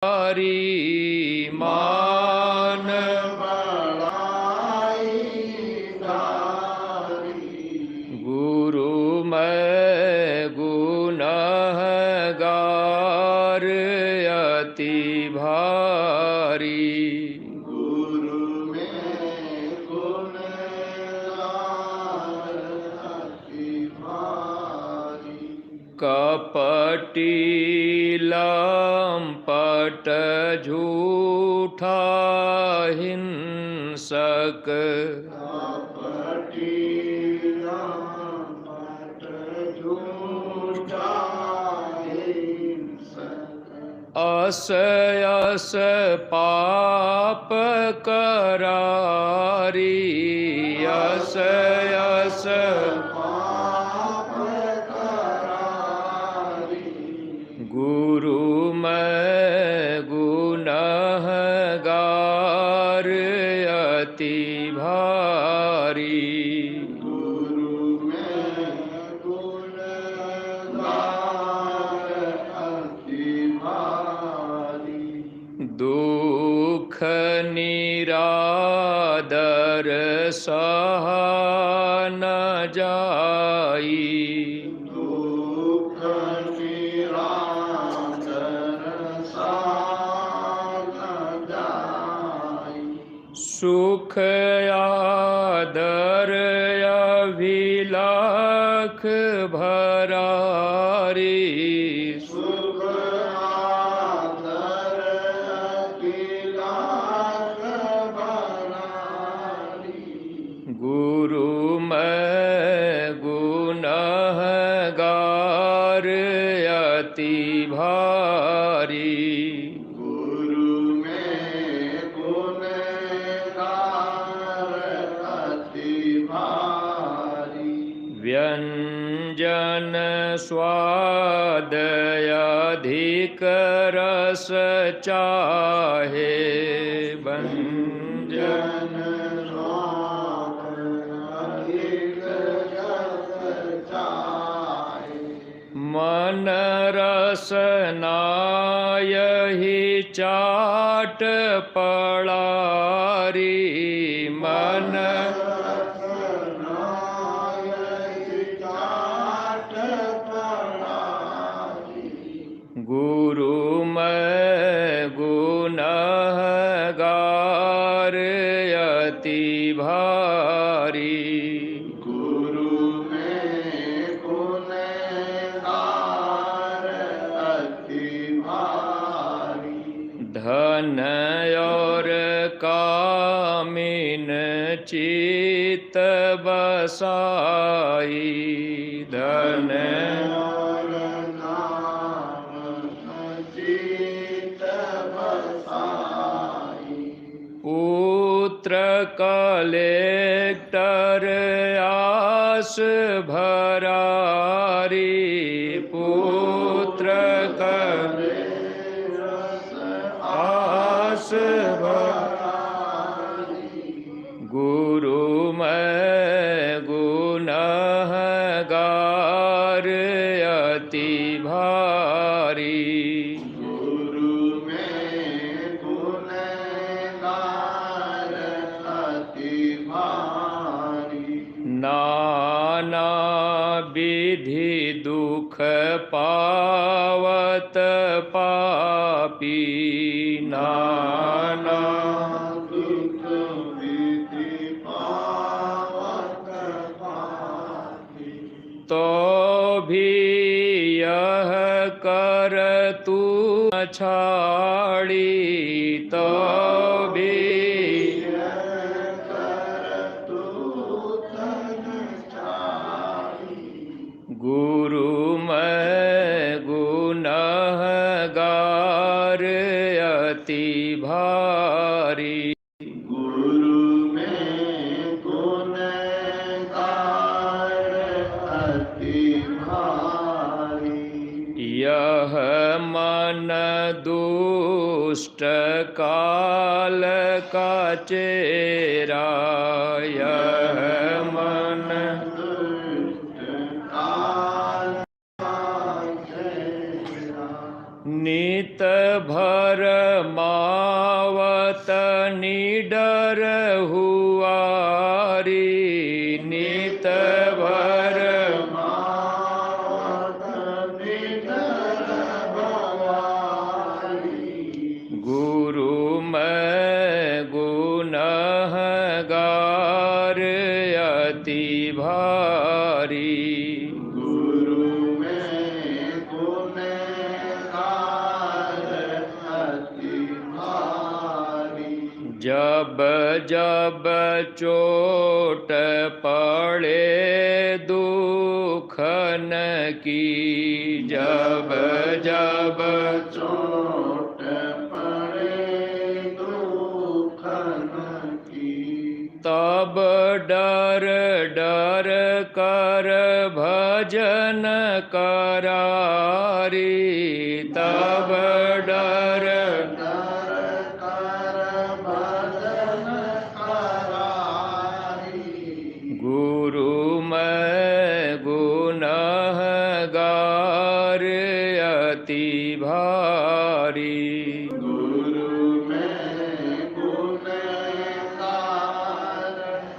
हरि मान बढ़ाई गारी। गुरु मैं गुनहगार अति भारी। गुरु में गुनहगार अति भारी। कपटी लंपट झूठा हिंसक। कपटी लंपट झूठा हिंसक। अस अस पाप करारी। अस अस गुरु मैं गुनहगार अति भारी। गुरु मैं गुनहगार अति भारी। दुख निरादर सहा न जाई। सुख आदर अभिलाख भरारी। सुख आदर अभिलाख भरारी। गुरु मैं गुनहगार अति भारी। व्यंजन स्वाद अधिक रस चाहे। व्यंजन स्वाद अधिक रस चाहे। मन रसनायहि चाट पड़ारी। मन गुरु मैं गुनहगार अति भारी। गुरु में गुनहगार अति भारी। धन और कामिन चित बसाई। धन पुत्र कलेक्टर आस भरारी। पुत्र कलेक्टर आस भरारी। गुरु मैं गुनहगार अति भारी। नाना विधि दुख पावत पापी। नाना दुख विधि पावत पापी। तो भी यह कर तू छाड़ी। तो भी गुरु मैं गुनहगार अति भारी। गुरु में गुनहगार अति भारी। यह मन दुष्ट काल का चेरा। यह मन नित भर मावत निडर हुआरी, नित भर गुरु मैं गुनहगार अति भारी। जब जब चोट पड़े दुखन की, जब जब चोट पड़े दुखन की, तब डर डर कर भजन करारी, तब डर गुरु मैं गुनहगार अति भारी। गुरु मैं गुनहगार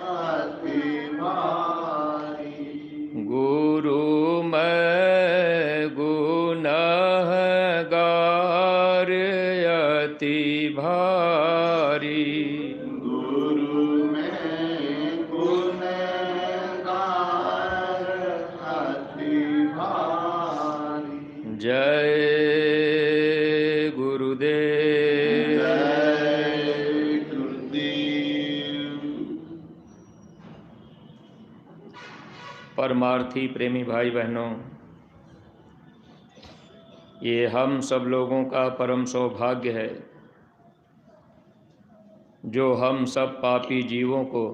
अति भारी। गुरु मैं गुनहगार अति भारी। जय गुरुदेव। जय गुरुदेव। परमार्थी प्रेमी भाई बहनों, ये हम सब लोगों का परम सौभाग्य है जो हम सब पापी जीवों को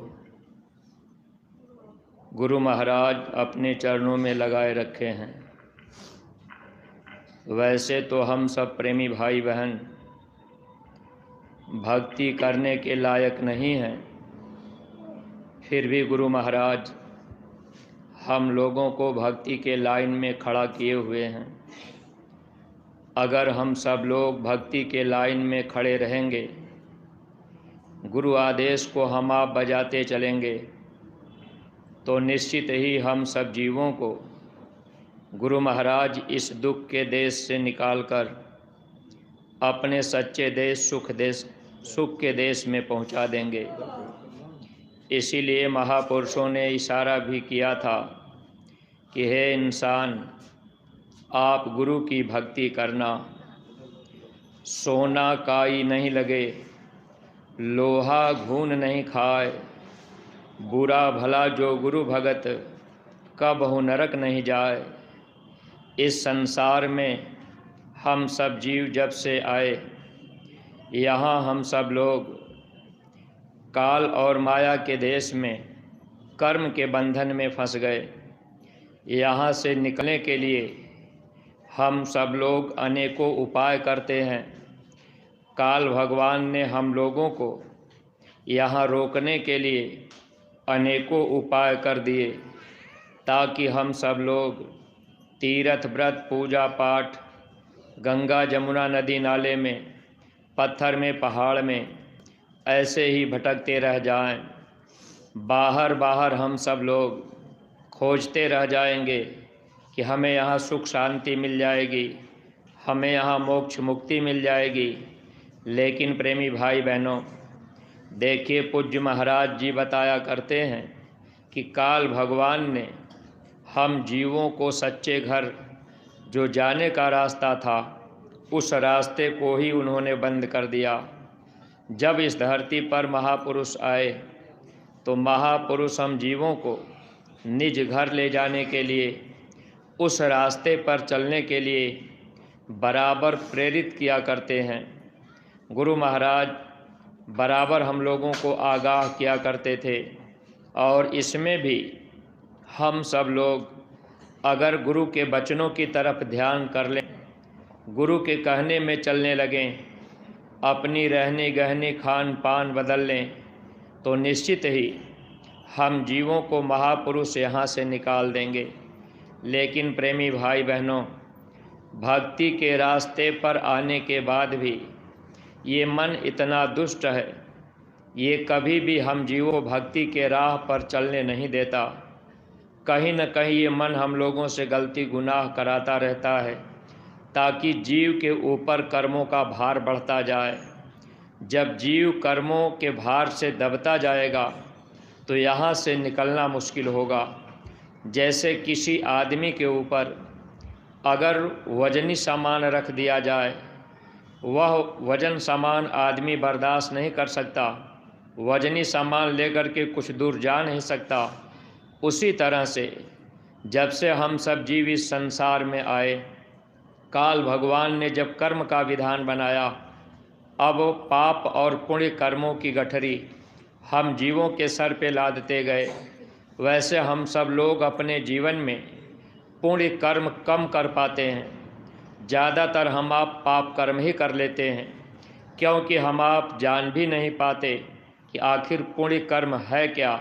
गुरु महाराज अपने चरणों में लगाए रखे हैं। वैसे तो हम सब प्रेमी भाई बहन भक्ति करने के लायक नहीं हैं, फिर भी गुरु महाराज हम लोगों को भक्ति के लाइन में खड़ा किए हुए हैं। अगर हम सब लोग भक्ति के लाइन में खड़े रहेंगे, गुरु आदेश को हम आप बजाते चलेंगे, तो निश्चित ही हम सब जीवों को गुरु महाराज इस दुख के देश से निकालकर अपने सच्चे देश सुख के देश में पहुंचा देंगे। इसीलिए महापुरुषों ने इशारा भी किया था कि हे इंसान, आप गुरु की भक्ति करना, सोना काई नहीं लगे, लोहा घून नहीं खाए, बुरा भला जो गुरु भगत कबहु नरक नहीं जाए। इस संसार में हम सब जीव जब से आए, यहाँ हम सब लोग काल और माया के देश में कर्म के बंधन में फंस गए। यहाँ से निकलने के लिए हम सब लोग अनेकों उपाय करते हैं। काल भगवान ने हम लोगों को यहाँ रोकने के लिए अनेकों उपाय कर दिए, ताकि हम सब लोग तीर्थ व्रत पूजा पाठ गंगा जमुना नदी नाले में, पत्थर में, पहाड़ में ऐसे ही भटकते रह जाएं। बाहर बाहर हम सब लोग खोजते रह जाएंगे कि हमें यहाँ सुख शांति मिल जाएगी, हमें यहाँ मोक्ष मुक्ति मिल जाएगी। लेकिन प्रेमी भाई बहनों, देखिए पूज्य महाराज जी बताया करते हैं कि काल भगवान ने हम जीवों को सच्चे घर जो जाने का रास्ता था, उस रास्ते को ही उन्होंने बंद कर दिया। जब इस धरती पर महापुरुष आए तो महापुरुष हम जीवों को निज घर ले जाने के लिए, उस रास्ते पर चलने के लिए बराबर प्रेरित किया करते हैं। गुरु महाराज बराबर हम लोगों को आगाह किया करते थे, और इसमें भी हम सब लोग अगर गुरु के वचनों की तरफ ध्यान कर लें, गुरु के कहने में चलने लगें, अपनी रहनी गहनी खान पान बदल लें, तो निश्चित ही हम जीवों को महापुरुष यहाँ से निकाल देंगे। लेकिन प्रेमी भाई बहनों, भक्ति के रास्ते पर आने के बाद भी ये मन इतना दुष्ट है, ये कभी भी हम जीवों भक्ति के राह पर चलने नहीं देता। कहीं न कहीं ये मन हम लोगों से गलती गुनाह कराता रहता है, ताकि जीव के ऊपर कर्मों का भार बढ़ता जाए। जब जीव कर्मों के भार से दबता जाएगा तो यहाँ से निकलना मुश्किल होगा। जैसे किसी आदमी के ऊपर अगर वजनी सामान रख दिया जाए, वह वजन सामान आदमी बर्दाश्त नहीं कर सकता, वजनी सामान लेकर के कुछ दूर जा नहीं सकता। उसी तरह से जब से हम सब जीव इस संसार में आए, काल भगवान ने जब कर्म का विधान बनाया, अब पाप और पुण्य कर्मों की गठरी हम जीवों के सर पे लादते गए। वैसे हम सब लोग अपने जीवन में पुण्य कर्म कम कर पाते हैं, ज़्यादातर हम आप पाप कर्म ही कर लेते हैं, क्योंकि हम आप जान भी नहीं पाते कि आखिर पुण्य कर्म है क्या।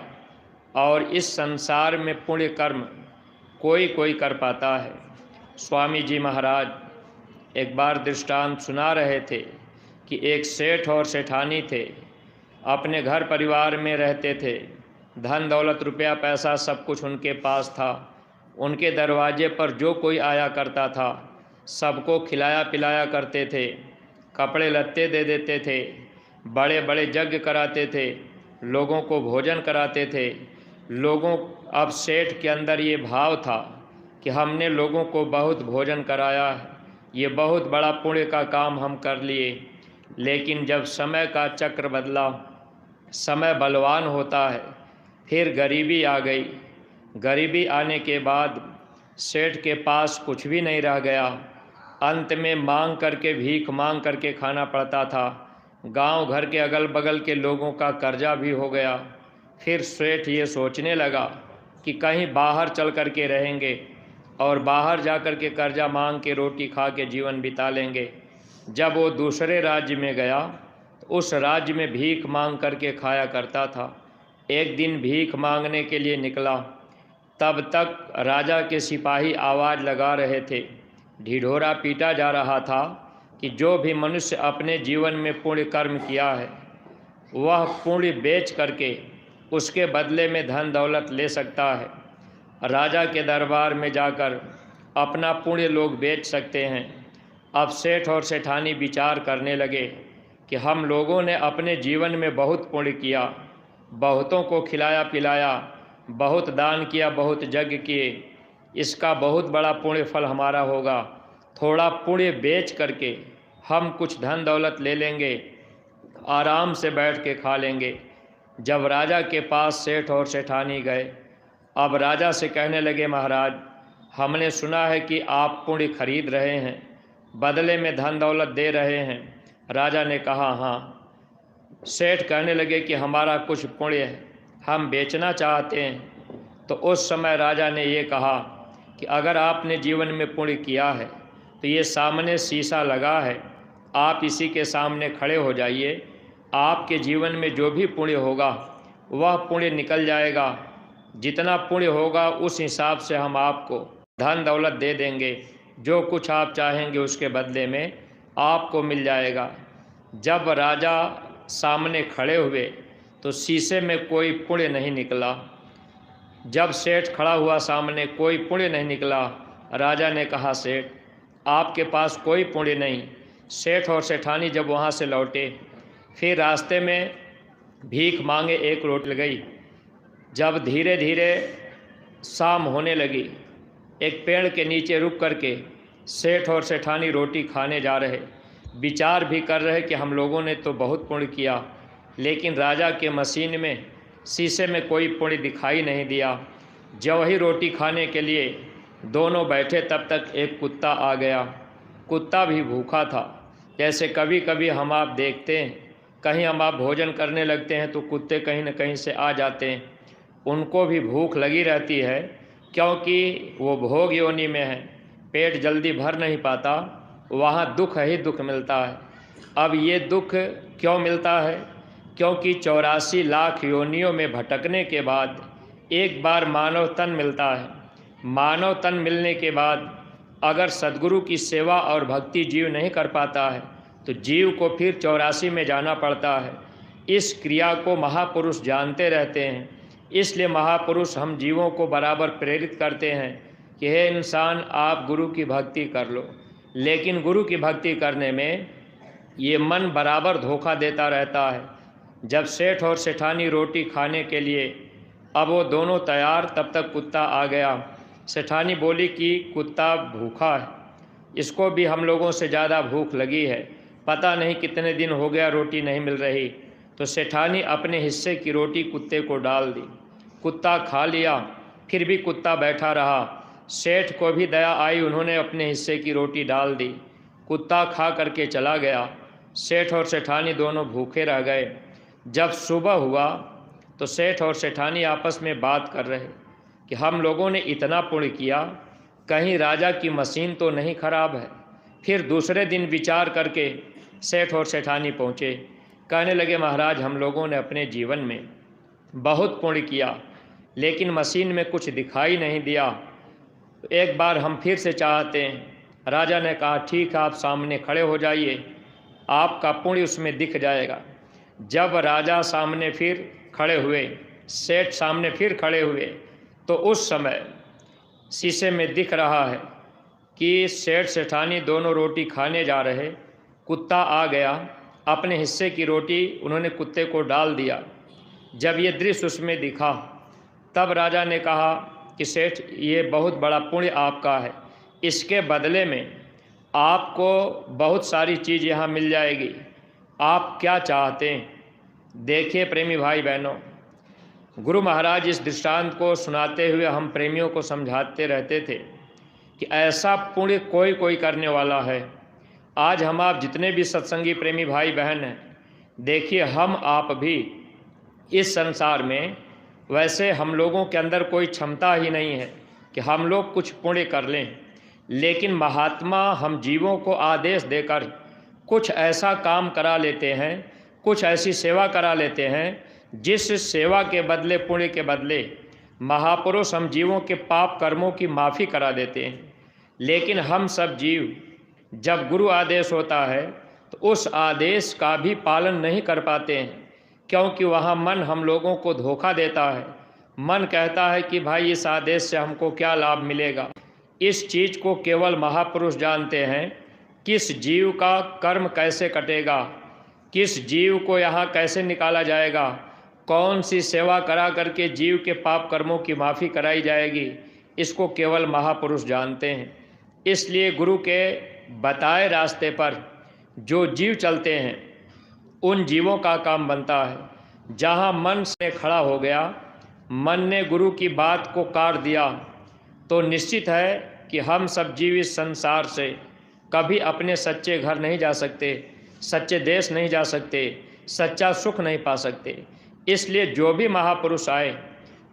और इस संसार में पुण्य कर्म कोई कोई कर पाता है। स्वामी जी महाराज एक बार दृष्टांत सुना रहे थे कि एक सेठ और सेठानी थे, अपने घर परिवार में रहते थे, धन दौलत रुपया पैसा सब कुछ उनके पास था। उनके दरवाजे पर जो कोई आया करता था सबको खिलाया पिलाया करते थे, कपड़े लत्ते दे देते थे, बड़े बड़े यज्ञ कराते थे, लोगों को भोजन कराते थे। लोगों अब सेठ के अंदर ये भाव था कि हमने लोगों को बहुत भोजन कराया है, ये बहुत बड़ा पुण्य का काम हम कर लिए। लेकिन जब समय का चक्र बदला, समय बलवान होता है, फिर गरीबी आ गई। गरीबी आने के बाद सेठ के पास कुछ भी नहीं रह गया। अंत में मांग करके भीख मांग करके खाना पड़ता था। गांव घर के अगल बगल के लोगों का कर्जा भी हो गया। फिर सेठ ये सोचने लगा कि कहीं बाहर चल कर के रहेंगे और बाहर जा कर के कर्जा मांग के रोटी खा के जीवन बिता लेंगे। जब वो दूसरे राज्य में गया तो उस राज्य में भीख मांग करके खाया करता था। एक दिन भीख मांगने के लिए निकला, तब तक राजा के सिपाही आवाज़ लगा रहे थे, ढिढोरा पीटा जा रहा था कि जो भी मनुष्य अपने जीवन में पुण्य कर्म किया है वह पुण्य बेच करके उसके बदले में धन दौलत ले सकता है। राजा के दरबार में जाकर अपना पुण्य लोग बेच सकते हैं। अब सेठ और सेठानी विचार करने लगे कि हम लोगों ने अपने जीवन में बहुत पुण्य किया, बहुतों को खिलाया पिलाया, बहुत दान किया, बहुत यज्ञ किए, इसका बहुत बड़ा पुण्य फल हमारा होगा। थोड़ा पुण्य बेच करके हम कुछ धन दौलत ले लेंगे, आराम से बैठ के खा लेंगे। जब राजा के पास सेठ और सेठानी गए, अब राजा से कहने लगे, महाराज हमने सुना है कि आप पुण्य खरीद रहे हैं, बदले में धन दौलत दे रहे हैं। राजा ने कहा हाँ। सेठ कहने लगे कि हमारा कुछ पुण्य है, हम बेचना चाहते हैं। तो उस समय राजा ने ये कहा कि अगर आपने जीवन में पुण्य किया है तो ये सामने शीशा लगा है, आप इसी के सामने खड़े हो जाइए। आपके जीवन में जो भी पुण्य होगा वह पुण्य निकल जाएगा। जितना पुण्य होगा उस हिसाब से हम आपको धन दौलत दे देंगे, जो कुछ आप चाहेंगे उसके बदले में आपको मिल जाएगा। जब राजा सामने खड़े हुए तो शीशे में कोई पुण्य नहीं निकला। जब सेठ खड़ा हुआ सामने, कोई पुण्य नहीं निकला। राजा ने कहा, सेठ आपके पास कोई पुण्य नहीं। सेठ और सेठानी जब वहाँ से लौटे, फिर रास्ते में भीख मांगे एक रोटी लगाई। जब धीरे धीरे शाम होने लगी, एक पेड़ के नीचे रुक करके सेठ और सेठानी रोटी खाने जा रहे, विचार भी कर रहे कि हम लोगों ने तो बहुत पुण्य किया, लेकिन राजा के मसीन में शीशे में कोई पुण्य दिखाई नहीं दिया। जब वही रोटी खाने के लिए दोनों बैठे, तब तक एक कुत्ता आ गया। कुत्ता भी भूखा था। जैसे कभी कभी हम आप देखते हैं, कहीं हम आप भोजन करने लगते हैं तो कुत्ते कहीं न कहीं से आ जाते हैं। उनको भी भूख लगी रहती है, क्योंकि वो भोग योनि में है, पेट जल्दी भर नहीं पाता, वहाँ दुख ही दुख मिलता है। अब ये दुख क्यों मिलता है? क्योंकि 84 लाख योनियों में भटकने के बाद एक बार मानव तन मिलता है। मानव तन मिलने के बाद अगर सद्गुरु की सेवा और भक्ति जीव नहीं कर पाता है तो जीव को फिर 84 में जाना पड़ता है। इस क्रिया को महापुरुष जानते रहते हैं, इसलिए महापुरुष हम जीवों को बराबर प्रेरित करते हैं कि हे इंसान, आप गुरु की भक्ति कर लो। लेकिन गुरु की भक्ति करने में ये मन बराबर धोखा देता रहता है। जब सेठ और सेठानी रोटी खाने के लिए अब वो दोनों तैयार, तब तक कुत्ता आ गया। सेठानी बोली कि कुत्ता भूखा है, इसको भी हम लोगों से ज़्यादा भूख लगी है, पता नहीं कितने दिन हो गया रोटी नहीं मिल रही। तो सेठानी अपने हिस्से की रोटी कुत्ते को डाल दी। कुत्ता खा लिया, फिर भी कुत्ता बैठा रहा। सेठ को भी दया आई, उन्होंने अपने हिस्से की रोटी डाल दी। कुत्ता खा करके चला गया। सेठ और सेठानी दोनों भूखे रह गए। जब सुबह हुआ तो सेठ और सेठानी आपस में बात कर रहे कि हम लोगों ने इतना पुण्य किया, कहीं राजा की मशीन तो नहीं खराब है। फिर दूसरे दिन विचार करके सेठ और सेठानी पहुँचे, कहने लगे महाराज, हम लोगों ने अपने जीवन में बहुत पुण्य किया, लेकिन मशीन में कुछ दिखाई नहीं दिया, एक बार हम फिर से चाहते हैं। राजा ने कहा ठीक है, आप सामने खड़े हो जाइए, आपका पुण्य उसमें दिख जाएगा। जब राजा सामने फिर खड़े हुए, सेठ सामने फिर खड़े हुए, तो उस समय शीशे में दिख रहा है कि सेठ सेठानी दोनों रोटी खाने जा रहे। कुत्ता आ गया, अपने हिस्से की रोटी उन्होंने कुत्ते को डाल दिया। जब ये दृश्य उसमें दिखा, तब राजा ने कहा कि सेठ, ये बहुत बड़ा पुण्य आपका है, इसके बदले में आपको बहुत सारी चीज़ यहाँ मिल जाएगी, आप क्या चाहते हैं? देखिए प्रेमी भाई बहनों, गुरु महाराज इस दृष्टांत को सुनाते हुए हम प्रेमियों को समझाते रहते थे कि ऐसा पुण्य कोई कोई करने वाला है। आज हम आप जितने भी सत्संगी प्रेमी भाई बहन हैं, देखिए हम आप भी इस संसार में, वैसे हम लोगों के अंदर कोई क्षमता ही नहीं है कि हम लोग कुछ पुण्य कर लें, लेकिन महात्मा हम जीवों को आदेश देकर कुछ ऐसा काम करा लेते हैं, कुछ ऐसी सेवा करा लेते हैं, जिस सेवा के बदले, पुण्य के बदले महापुरुष हम जीवों के पाप कर्मों की माफ़ी करा देते हैं। लेकिन हम सब जीव जब गुरु आदेश होता है तो उस आदेश का भी पालन नहीं कर पाते हैं, क्योंकि वहाँ मन हम लोगों को धोखा देता है। मन कहता है कि भाई इस आदेश से हमको क्या लाभ मिलेगा। इस चीज़ को केवल महापुरुष जानते हैं, किस जीव का कर्म कैसे कटेगा, किस जीव को यहाँ कैसे निकाला जाएगा, कौन सी सेवा करा करके जीव के पाप कर्मों की माफ़ी कराई जाएगी, इसको केवल महापुरुष जानते हैं। इसलिए गुरु के बताए रास्ते पर जो जीव चलते हैं, उन जीवों का काम बनता है। जहाँ मन से खड़ा हो गया, मन ने गुरु की बात को काट दिया, तो निश्चित है कि हम सब जीव इस संसार से कभी अपने सच्चे घर नहीं जा सकते, सच्चे देश नहीं जा सकते, सच्चा सुख नहीं पा सकते। इसलिए जो भी महापुरुष आए,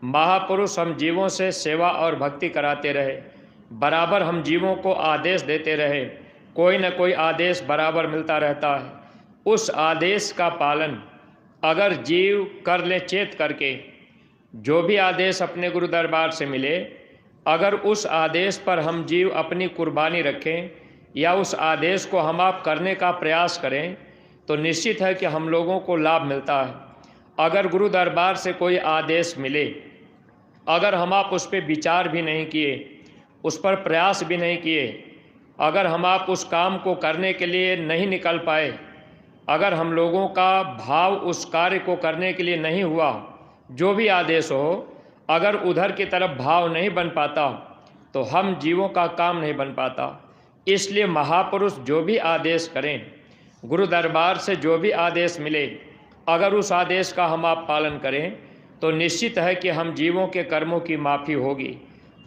महापुरुष हम जीवों से सेवा और भक्ति कराते रहे, बराबर हम जीवों को आदेश देते रहे, कोई न कोई आदेश बराबर मिलता रहता है। उस आदेश का पालन अगर जीव कर ले चेत करके, जो भी आदेश अपने गुरु दरबार से मिले, अगर उस आदेश पर हम जीव अपनी कुर्बानी रखें या उस आदेश को हम आप करने का प्रयास करें, तो निश्चित है कि हम लोगों को लाभ मिलता है। अगर गुरु दरबार से कोई आदेश मिले, अगर हम आप उस पर विचार भी नहीं किए, उस पर प्रयास भी नहीं किए, अगर हम आप उस काम को करने के लिए नहीं निकल पाए, अगर हम लोगों का भाव उस कार्य को करने के लिए नहीं हुआ, जो भी आदेश हो, अगर उधर की तरफ भाव नहीं बन पाता, तो हम जीवों का काम नहीं बन पाता। इसलिए महापुरुष जो भी आदेश करें, गुरु दरबार से जो भी आदेश मिले, अगर उस आदेश का हम आप पालन करें, तो निश्चित है कि हम जीवों के कर्मों की माफ़ी होगी।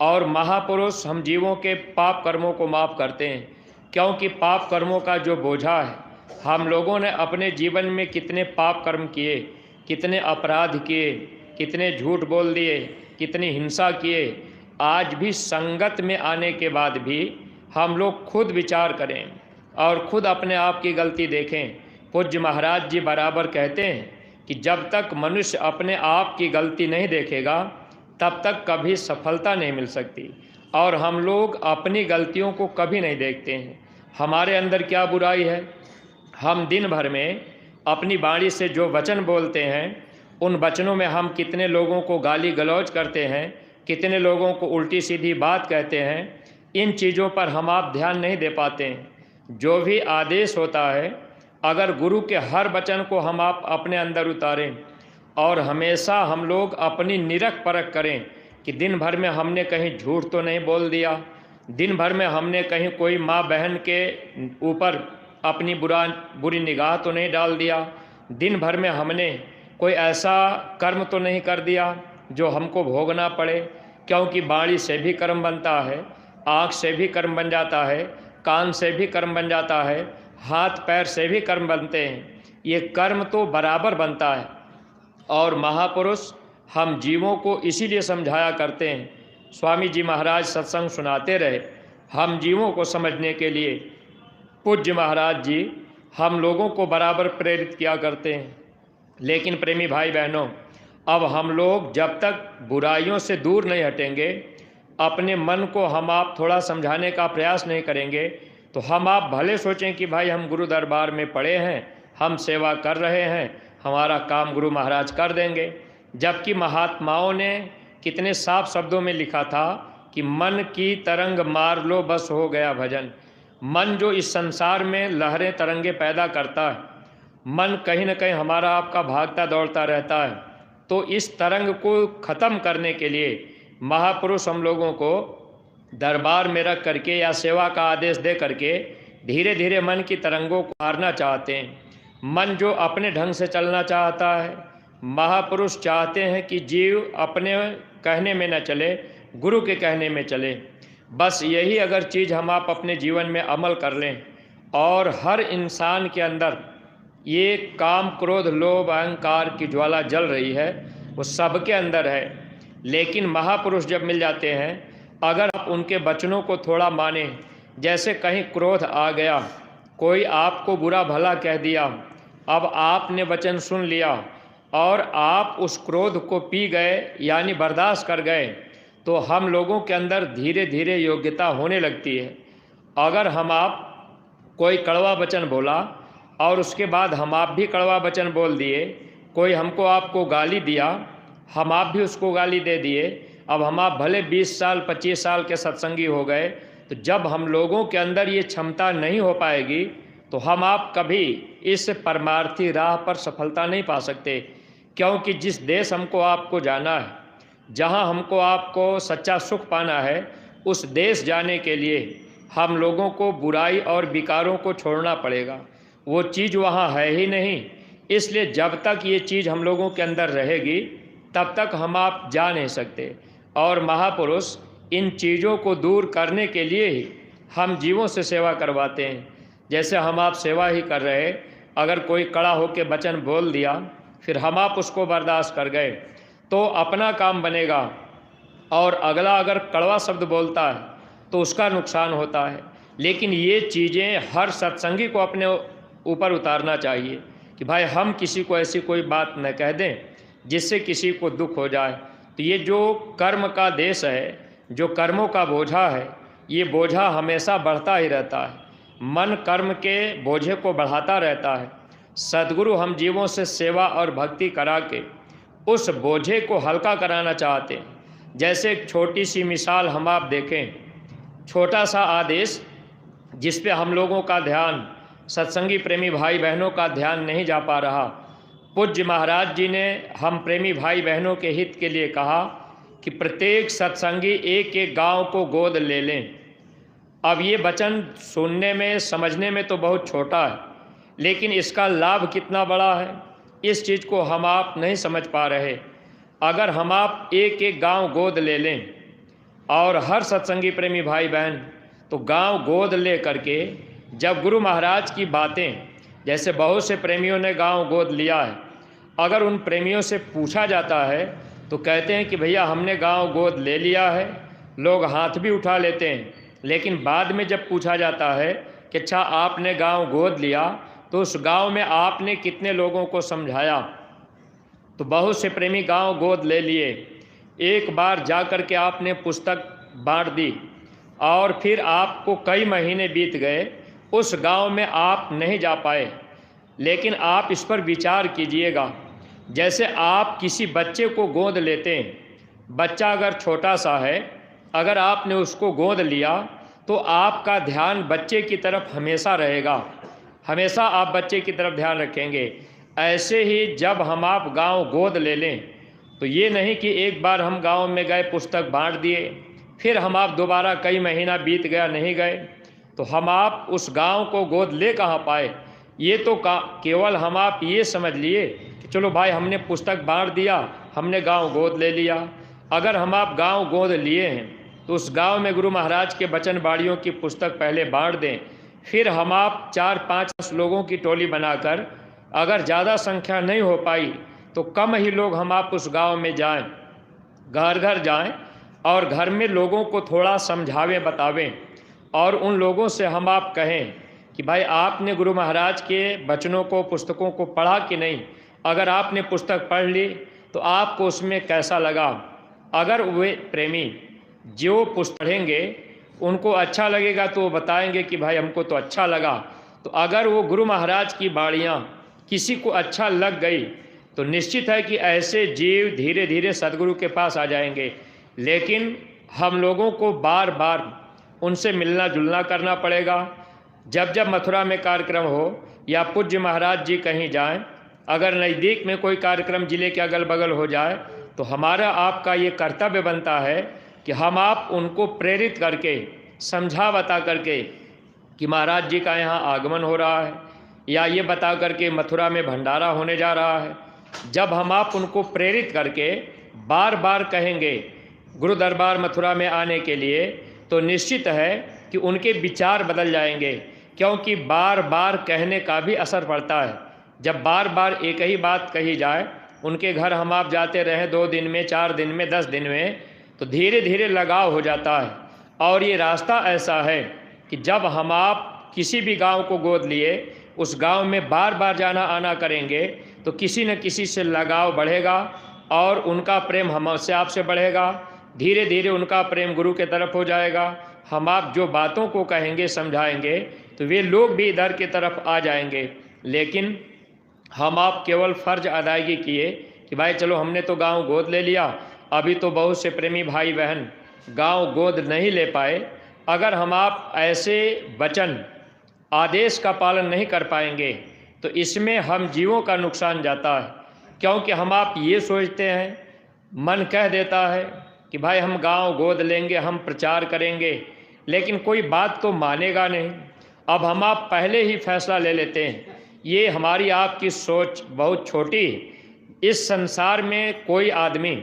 और महापुरुष हम जीवों के पाप कर्मों को माफ़ करते हैं, क्योंकि पाप कर्मों का जो बोझा है, हम लोगों ने अपने जीवन में कितने पाप कर्म किए, कितने अपराध किए, कितने झूठ बोल दिए, कितनी हिंसा किए। आज भी संगत में आने के बाद भी हम लोग खुद विचार करें और खुद अपने आप की गलती देखें। पूज्य महाराज जी बराबर कहते हैं कि जब तक मनुष्य अपने आप की गलती नहीं देखेगा, तब तक कभी सफलता नहीं मिल सकती। और हम लोग अपनी गलतियों को कभी नहीं देखते हैं, हमारे अंदर क्या बुराई है, हम दिन भर में अपनी वाणी से जो वचन बोलते हैं, उन वचनों में हम कितने लोगों को गाली गलौज करते हैं, कितने लोगों को उल्टी सीधी बात कहते हैं, इन चीज़ों पर हम आप ध्यान नहीं दे पाते हैं। जो भी आदेश होता है, अगर गुरु के हर वचन को हम आप अपने अंदर उतारें और हमेशा हम लोग अपनी निरख परख करें कि दिन भर में हमने कहीं झूठ तो नहीं बोल दिया, दिन भर में हमने कहीं कोई माँ बहन के ऊपर अपनी बुरी निगाह तो नहीं डाल दिया, दिन भर में हमने कोई ऐसा कर्म तो नहीं कर दिया जो हमको भोगना पड़े। क्योंकि वाणी से भी कर्म बनता है, आँख से भी कर्म बन जाता है, कान से भी कर्म बन जाता है, हाथ पैर से भी कर्म बनते हैं। ये कर्म तो बराबर बनता है। और महापुरुष हम जीवों को इसीलिए समझाया करते हैं। स्वामी जी महाराज सत्संग सुनाते रहे, हम जीवों को समझने के लिए पूज्य महाराज जी हम लोगों को बराबर प्रेरित किया करते हैं। लेकिन प्रेमी भाई बहनों, अब हम लोग जब तक बुराइयों से दूर नहीं हटेंगे, अपने मन को हम आप थोड़ा समझाने का प्रयास नहीं करेंगे, तो हम आप भले सोचें कि भाई हम गुरु दरबार में पड़े हैं, हम सेवा कर रहे हैं, हमारा काम गुरु महाराज कर देंगे। जबकि महात्माओं ने कितने साफ शब्दों में लिखा था कि मन की तरंग मार लो बस हो गया भजन। मन जो इस संसार में लहरें तरंगे पैदा करता है, मन कहीं न कहीं हमारा आपका भागता दौड़ता रहता है, तो इस तरंग को ख़त्म करने के लिए महापुरुष हम लोगों को दरबार में रख करके या सेवा का आदेश दे करके धीरे धीरे मन की तरंगों को मारना चाहते हैं। मन जो अपने ढंग से चलना चाहता है, महापुरुष चाहते हैं कि जीव अपने कहने में न चले, गुरु के कहने में चले। बस यही अगर चीज़ हम आप अपने जीवन में अमल कर लें, और हर इंसान के अंदर ये काम क्रोध लोभ अहंकार की ज्वाला जल रही है, वो सबके अंदर है। लेकिन महापुरुष जब मिल जाते हैं, अगर आप उनके वचनों को थोड़ा माने, जैसे कहीं क्रोध आ गया, कोई आपको बुरा भला कह दिया, अब आपने वचन सुन लिया और आप उस क्रोध को पी गए यानी बर्दाश्त कर गए, तो हम लोगों के अंदर धीरे धीरे योग्यता होने लगती है। अगर हम आप कोई कड़वा वचन बोला और उसके बाद हम आप भी कड़वा वचन बोल दिए, कोई हमको आपको गाली दिया, हम आप भी उसको गाली दे दिए, अब हम आप भले 20 साल 25 साल के सत्संगी हो गए, तो जब हम लोगों के अंदर ये क्षमता नहीं हो पाएगी, तो हम आप कभी इस परमार्थी राह पर सफलता नहीं पा सकते। क्योंकि जिस देश हमको आपको जाना है, जहाँ हमको आपको सच्चा सुख पाना है, उस देश जाने के लिए हम लोगों को बुराई और विकारों को छोड़ना पड़ेगा। वो चीज़ वहाँ है ही नहीं। इसलिए जब तक ये चीज़ हम लोगों के अंदर रहेगी, तब तक हम आप जा नहीं सकते। और महापुरुष इन चीज़ों को दूर करने के लिए ही हम जीवों से सेवा करवाते हैं। जैसे हम आप सेवा ही कर रहे, अगर कोई कड़ा होकर वचन बोल दिया, फिर हम आप उसको बर्दाश्त कर गए, तो अपना काम बनेगा। और अगला अगर कड़वा शब्द बोलता है तो उसका नुकसान होता है। लेकिन ये चीज़ें हर सत्संगी को अपने ऊपर उतारना चाहिए कि भाई हम किसी को ऐसी कोई बात न कह दें जिससे किसी को दुख हो जाए। तो ये जो कर्म का देश है, जो कर्मों का बोझा है, ये बोझा हमेशा बढ़ता ही रहता है। मन कर्म के बोझे को बढ़ाता रहता है। सद्गुरु हम जीवों से सेवा और भक्ति करा के उस बोझे को हल्का कराना चाहते हैं। जैसे एक छोटी सी मिसाल हम आप देखें, छोटा सा आदेश जिस पे हम लोगों का ध्यान, सत्संगी प्रेमी भाई बहनों का ध्यान नहीं जा पा रहा। पूज्य महाराज जी ने हम प्रेमी भाई बहनों के हित के लिए कहा कि प्रत्येक सत्संगी एक एक गांव को गोद ले लें। अब ये वचन सुनने में समझने में तो बहुत छोटा है, लेकिन इसका लाभ कितना बड़ा है, इस चीज़ को हम आप नहीं समझ पा रहे। अगर हम आप एक एक गांव गोद ले लें, और हर सत्संगी प्रेमी भाई बहन तो गांव गोद ले करके जब गुरु महाराज की बातें, जैसे बहुत से प्रेमियों ने गांव गोद लिया है, अगर उन प्रेमियों से पूछा जाता है तो कहते हैं कि भैया हमने गांव गोद ले लिया है। लोग हाथ भी उठा लेते हैं, लेकिन बाद में जब पूछा जाता है कि अच्छा आपने गांव गोद लिया तो उस गांव में आपने कितने लोगों को समझाया, तो बहुत से प्रेमी गांव गोद ले लिए। एक बार जा कर के आपने पुस्तक बांट दी और फिर आपको कई महीने बीत गए, उस गांव में आप नहीं जा पाए, लेकिन आप इस पर विचार कीजिएगा। जैसे आप किसी बच्चे को गोद लेते हैं, बच्चा अगर छोटा सा है, अगर आपने उसको गोद लिया तो आपका ध्यान बच्चे की तरफ हमेशा रहेगा, हमेशा आप बच्चे की तरफ ध्यान रखेंगे। ऐसे ही जब हम आप गांव गोद ले लें तो ये नहीं कि एक बार हम गांव में गए, पुस्तक बांट दिए, फिर हम आप दोबारा कई महीना बीत गया नहीं गए, तो हम आप उस गांव को गोद ले कहाँ पाए। ये तो केवल हम आप ये समझ लिए कि चलो भाई हमने पुस्तक बांट दिया, हमने गांव गोद ले लिया। अगर हम आप गांव गोद लिए हैं तो उस गांव में गुरु महाराज के वचन बाड़ियों की पुस्तक पहले बांट दें, फिर हम आप 4-5 लोगों की टोली बनाकर, अगर ज़्यादा संख्या नहीं हो पाई तो कम ही लोग हम आप उस गांव में जाएं, घर घर जाएं और घर में लोगों को थोड़ा समझावें, बतावें और उन लोगों से हम आप कहें कि भाई आपने गुरु महाराज के वचनों को, पुस्तकों को पढ़ा कि नहीं। अगर आपने पुस्तक पढ़ ली तो आपको उसमें कैसा लगा। अगर वे प्रेमी जो पुस्तक पढ़ेंगे उनको अच्छा लगेगा तो वो बताएंगे कि भाई हमको तो अच्छा लगा। तो अगर वो गुरु महाराज की बाणियाँ किसी को अच्छा लग गई तो निश्चित है कि ऐसे जीव धीरे धीरे सदगुरु के पास आ जाएंगे। लेकिन हम लोगों को बार बार उनसे मिलना जुलना करना पड़ेगा। जब जब मथुरा में कार्यक्रम हो या पूज्य महाराज जी कहीं जाएं, अगर नज़दीक में कोई कार्यक्रम जिले के अगल बगल हो जाए तो हमारा आपका ये कर्तव्य बनता है कि हम आप उनको प्रेरित करके, समझा बता करके कि महाराज जी का यहाँ आगमन हो रहा है, या ये बता करके मथुरा में भंडारा होने जा रहा है। जब हम आप उनको प्रेरित करके बार बार कहेंगे गुरु दरबार मथुरा में आने के लिए, तो निश्चित है कि उनके विचार बदल जाएंगे, क्योंकि बार बार कहने का भी असर पड़ता है। जब बार बार एक ही बात कही जाए, उनके घर हम आप जाते रहें 2 दिन में, 4 दिन में, 10 दिन में, तो धीरे धीरे लगाव हो जाता है। और ये रास्ता ऐसा है कि जब हम आप किसी भी गांव को गोद लिए, उस गांव में बार बार जाना आना करेंगे तो किसी न किसी से लगाव बढ़ेगा और उनका प्रेम हमसे आपसे बढ़ेगा। धीरे धीरे उनका प्रेम गुरु के तरफ हो जाएगा। हम आप जो बातों को कहेंगे, समझाएंगे, तो वे लोग भी इधर की तरफ आ जाएंगे। लेकिन हम आप केवल फ़र्ज अदायगी किए कि भाई चलो हमने तो गांव गोद ले लिया, अभी तो बहुत से प्रेमी भाई बहन गांव गोद नहीं ले पाए। अगर हम आप ऐसे वचन आदेश का पालन नहीं कर पाएंगे तो इसमें हम जीवों का नुकसान जाता है। क्योंकि हम आप ये सोचते हैं, मन कह देता है कि भाई हम गांव गोद लेंगे, हम प्रचार करेंगे, लेकिन कोई बात तो मानेगा नहीं। अब हम आप पहले ही फैसला ले लेते हैं। ये हमारी आपकी सोच बहुत छोटी है। इस संसार में कोई आदमी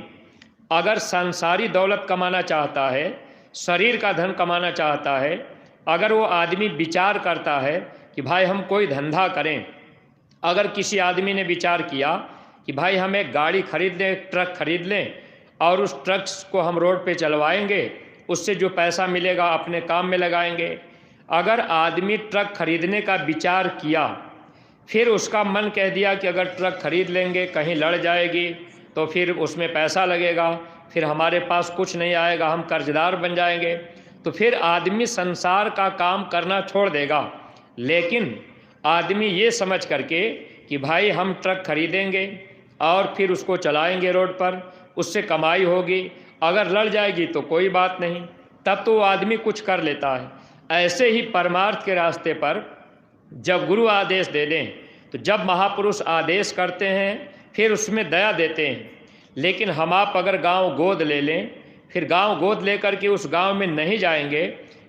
अगर संसारी दौलत कमाना चाहता है, शरीर का धन कमाना चाहता है, अगर वो आदमी विचार करता है कि भाई हम कोई धंधा करें, अगर किसी आदमी ने विचार किया कि भाई हम एक गाड़ी खरीद लें, एक ट्रक खरीद लें और उस ट्रक को हम रोड पे चलवाएंगे, उससे जो पैसा मिलेगा अपने काम में लगाएंगे। अगर आदमी ट्रक खरीदने का विचार किया, फिर उसका मन कह दिया कि अगर ट्रक खरीद लेंगे कहीं लड़ जाएगी तो फिर उसमें पैसा लगेगा, फिर हमारे पास कुछ नहीं आएगा, हम कर्जदार बन जाएंगे, तो फिर आदमी संसार का काम करना छोड़ देगा। लेकिन आदमी ये समझ करके कि भाई हम ट्रक खरीदेंगे और फिर उसको चलाएंगे रोड पर, उससे कमाई होगी, अगर लड़ जाएगी तो कोई बात नहीं, तब तो वो आदमी कुछ कर लेता है। ऐसे ही परमार्थ के रास्ते पर जब गुरु आदेश दे दें, तो जब महापुरुष आदेश करते हैं फिर उसमें दया देते हैं। लेकिन हम आप अगर गांव गोद ले लें, फिर गांव गोद लेकर के उस गांव में नहीं जाएंगे,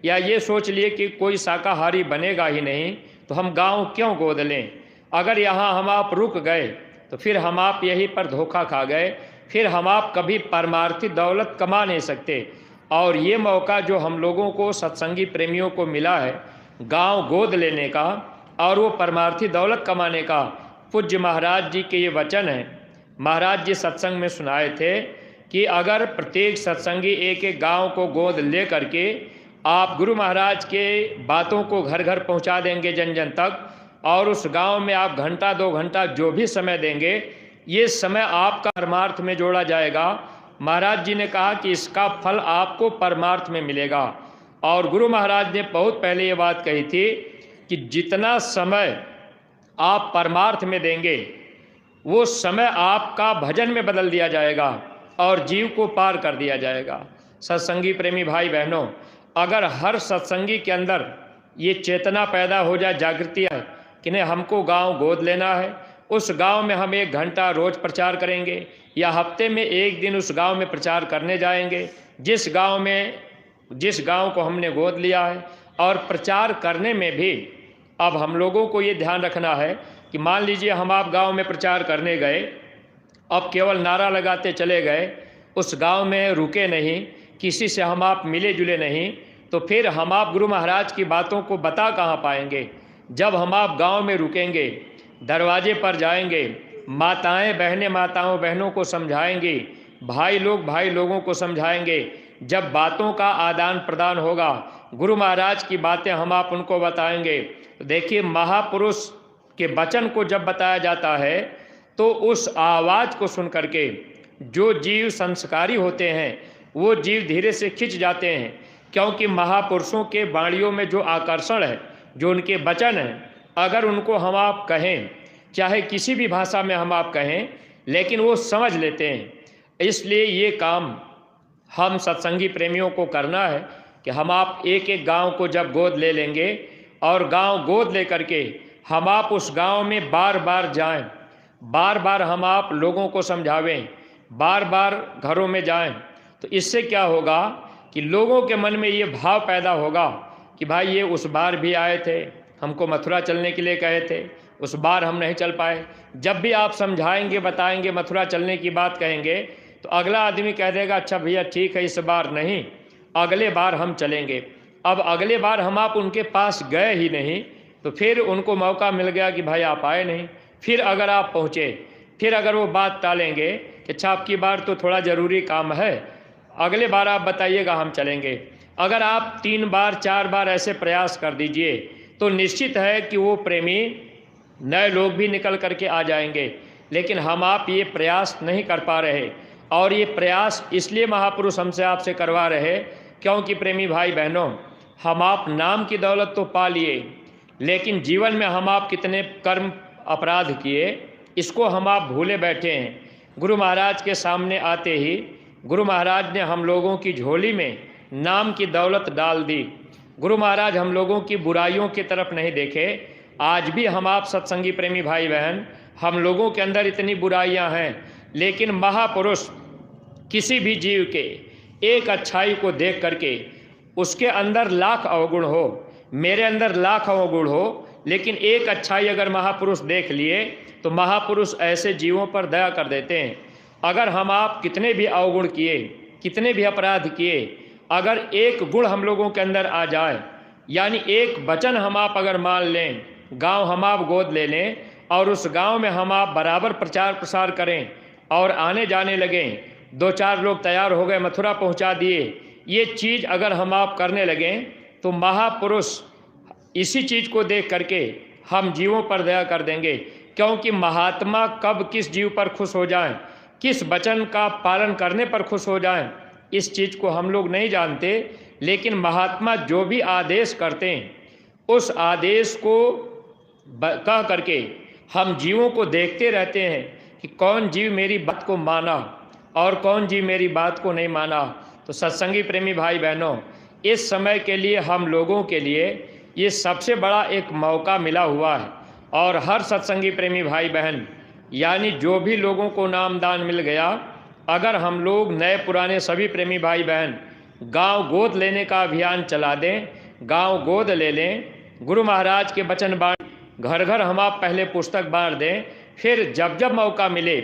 या ये सोच लिए कि कोई शाकाहारी बनेगा ही नहीं, तो हम गांव क्यों गोद लें। अगर यहाँ हम आप रुक गए तो फिर हम आप यहीं पर धोखा खा गए, फिर हम आप कभी परमार्थी दौलत कमा नहीं सकते। और ये मौका जो हम लोगों को, सत्संगी प्रेमियों को मिला है गांव गोद लेने का और वो परमार्थी दौलत कमाने का, पूज्य महाराज जी के ये वचन हैं। महाराज जी सत्संग में सुनाए थे कि अगर प्रत्येक सत्संगी एक एक गांव को गोद ले करके आप गुरु महाराज के बातों को घर घर पहुंचा देंगे, जन जन तक, और उस गांव में आप घंटा 2 घंटा जो भी समय देंगे, ये समय आपका परमार्थ में जोड़ा जाएगा। महाराज जी ने कहा कि इसका फल आपको परमार्थ में मिलेगा। और गुरु महाराज ने बहुत पहले ये बात कही थी कि जितना समय आप परमार्थ में देंगे, वो समय आपका भजन में बदल दिया जाएगा और जीव को पार कर दिया जाएगा। सत्संगी प्रेमी भाई बहनों, अगर हर सत्संगी के अंदर ये चेतना पैदा हो जाए, जागृति है कि नहीं हमको गांव गोद लेना है, उस गांव में हम 1 घंटा रोज प्रचार करेंगे या हफ्ते में 1 दिन उस गांव में प्रचार करने जाएंगे, जिस गांव को हमने गोद लिया है। और प्रचार करने में भी अब हम लोगों को ये ध्यान रखना है कि मान लीजिए हम आप गांव में प्रचार करने गए, अब केवल नारा लगाते चले गए, उस गांव में रुके नहीं, किसी से हम आप मिले जुले नहीं, तो फिर हम आप गुरु महाराज की बातों को बता कहाँ पाएंगे। जब हम आप गांव में रुकेंगे, दरवाजे पर जाएंगे, माताएं बहनें माताओं बहनों को समझाएंगी, भाई लोगों को समझाएंगे, जब बातों का आदान प्रदान होगा, गुरु महाराज की बातें हम आप उनको बताएंगे। तो देखिए, महापुरुष के वचन को जब बताया जाता है तो उस आवाज़ को सुन करके जो जीव संस्कारी होते हैं वो जीव धीरे से खिंच जाते हैं, क्योंकि महापुरुषों के वाणियों में जो आकर्षण है, जो उनके वचन हैं, अगर उनको हम आप कहें, चाहे किसी भी भाषा में हम आप कहें, लेकिन वो समझ लेते हैं। इसलिए ये काम हम सत्संगी प्रेमियों को करना है कि हम आप एक गांव को जब गोद ले लेंगे और गांव गोद ले करके हम आप उस गांव में बार बार जाएं, बार बार हम आप लोगों को समझावें, बार बार घरों में जाएं, तो इससे क्या होगा कि लोगों के मन में ये भाव पैदा होगा कि भाई ये उस बार भी आए थे, हमको मथुरा चलने के लिए कहे थे, उस बार हम नहीं चल पाए। जब भी आप समझाएंगे, बताएंगे, मथुरा चलने की बात कहेंगे, तो अगला आदमी कह देगा अच्छा भैया ठीक है, इस बार नहीं, अगले बार हम चलेंगे। अब अगले बार हम आप उनके पास गए ही नहीं, तो फिर उनको मौका मिल गया कि भाई आप आए नहीं। फिर अगर आप पहुँचे, फिर अगर वो बात टालेंगे कि अच्छा आपकी बार तो थोड़ा ज़रूरी काम है, अगले बार आप बताइएगा हम चलेंगे। अगर आप 3 बार 4 बार ऐसे प्रयास कर दीजिए तो निश्चित है कि वो प्रेमी नए लोग भी निकल करके आ जाएंगे। लेकिन हम आप ये प्रयास नहीं कर पा रहे, और ये प्रयास इसलिए महापुरुष हमसे आपसे करवा रहे क्योंकि प्रेमी भाई बहनों, हम आप नाम की दौलत तो पा लिए, लेकिन जीवन में हम आप कितने कर्म अपराध किए, इसको हम आप भूले बैठे हैं। गुरु महाराज के सामने आते ही गुरु महाराज ने हम लोगों की झोली में नाम की दौलत डाल दी। गुरु महाराज हम लोगों की बुराइयों की तरफ नहीं देखे। आज भी हम आप सत्संगी प्रेमी भाई बहन, हम लोगों के अंदर इतनी बुराइयां हैं, लेकिन महापुरुष किसी भी जीव के एक अच्छाई को देख करके, उसके अंदर लाख अवगुण हो, मेरे अंदर लाख अवगुण हो, लेकिन एक अच्छाई अगर महापुरुष देख लिए तो महापुरुष ऐसे जीवों पर दया कर देते हैं। अगर हम आप कितने भी अवगुण किए, कितने भी अपराध किए, अगर एक गुण हम लोगों के अंदर आ जाए, यानी एक वचन हम आप अगर मान लें, गांव हम आप गोद ले लें और उस गांव में हम आप बराबर प्रचार प्रसार करें और आने जाने लगें, 2-4 लोग तैयार हो गए, मथुरा पहुंचा दिए, ये चीज़ अगर हम आप करने लगें तो महापुरुष इसी चीज़ को देख करके हम जीवों पर दया कर देंगे। क्योंकि महात्मा कब किस जीव पर खुश हो जाएं, किस वचन का पालन करने पर खुश हो जाएं, इस चीज़ को हम लोग नहीं जानते। लेकिन महात्मा जो भी आदेश करते हैं उस आदेश को कह करके हम जीवों को देखते रहते हैं कि कौन जीव मेरी बात को माना और कौन जीव मेरी बात को नहीं माना। तो सत्संगी प्रेमी भाई बहनों, इस समय के लिए हम लोगों के लिए ये सबसे बड़ा एक मौका मिला हुआ है। और हर सत्संगी प्रेमी भाई बहन, यानी जो भी लोगों को नामदान मिल गया, अगर हम लोग नए पुराने सभी प्रेमी भाई बहन गांव गोद लेने का अभियान चला दें, गांव गोद ले लें, गुरु महाराज के वचन बांट, घर घर हम आप पहले पुस्तक बांट दें, फिर जब जब मौका मिले,